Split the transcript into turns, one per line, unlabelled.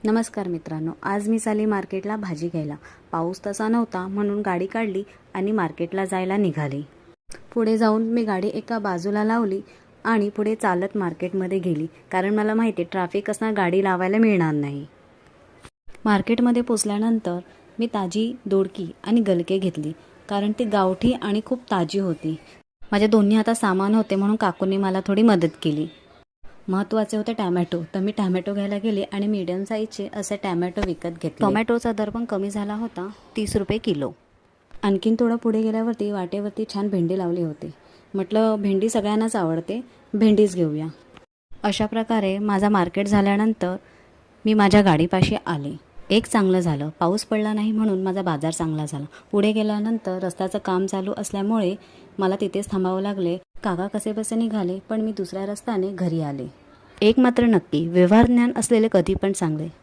नमस्कार मित्रांनो, आज मी चालली मार्केटला भाजी घ्यायला. पाऊस तसा नव्हता म्हणून गाडी काढली आणि मार्केटला जायला निघाली. पुढे जाऊन मी गाडी एका बाजूला लावली आणि पुढे चालत मार्केटमध्ये गेली, कारण मला माहिती ट्रॅफिक असणार, गाडी लावायला मिळणार नाही. मार्केटमध्ये पोचल्यानंतर मी ताजी दोडकी आणि गलके घेतली, कारण ती गावठी आणि खूप ताजी होती. माझ्या दोन्ही हातात सामान होते म्हणून काकूंनी मला थोडी मदत केली. महत्त्वाचे होते टॅमॅटो, तर मी टॅमॅटो घ्यायला गेले आणि मीडियम साईजचे असे टॅमॅटो विकत घेतले. टोमॅटोचा दर पण कमी झाला होता, 30 रुपये किलो. आणखीन थोडं पुढे गेल्यावरती वाटेवरती छान भेंडी लावली होती. म्हटलं भेंडी सगळ्यांनाच आवडते, भेंडीच घेऊया. अशा प्रकारे माझा मार्केट झाल्यानंतर मी माझ्या गाडीपाशी आले. एक चांगलं झालं, पाऊस पडला नाही म्हणून माझा बाजार चांगला झाला. पुढे गेल्यानंतर रस्त्याचं काम चालू असल्यामुळे मला तिथेच थांबावं लागले. काका कसेबसे निघाले, पण मी दुसऱ्या रस्त्याने घरी आले. एक मात्र नक्की, व्यवहार ज्ञान असलेले कधी पण चांगले.